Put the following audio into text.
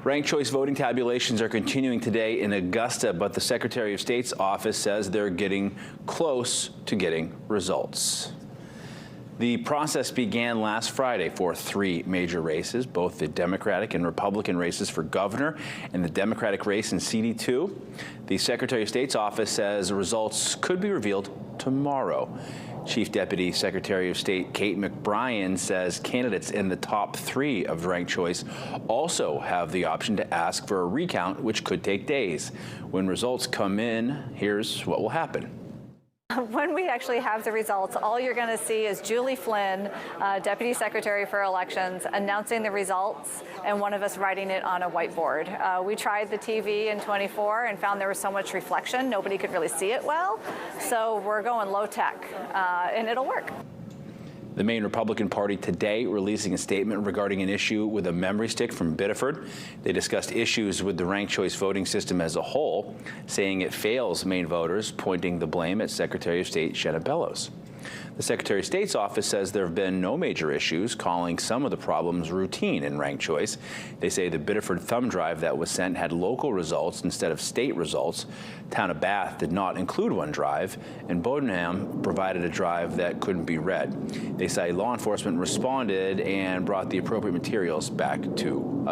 Ranked choice voting tabulations are continuing today in Augusta, but the Secretary of State's office says they're getting close to getting results. The process began last Friday for 3 major races, both the Democratic and Republican races for governor and the Democratic race in CD2. The Secretary of State's office says the results could be revealed tomorrow. Chief Deputy Secretary of State Kate McBrien says candidates in the top 3 of ranked choice also have the option to ask for a recount, which could take days. When results come in, here's what will happen. When we actually have the results, all you're going to see is Julie Flynn, Deputy Secretary for Elections, announcing the results and one of us writing it on a whiteboard. We tried the TV in 24 and found there was so much reflection, nobody could really see it well. So we're going low tech, and it'll work. The main Republican Party today releasing a statement regarding an issue with a memory stick from Biddeford. They discussed issues with the ranked choice voting system as a whole, saying it fails Maine voters, pointing the blame at Secretary of State Shenna Bellows. The Secretary of State's office says there have been no major issues, calling some of the problems routine in ranked choice. They say the Biddeford thumb drive that was sent had local results instead of state results. Town of Bath did not include one drive, and Bodenham provided a drive that couldn't be read. They say law enforcement responded and brought the appropriate materials back to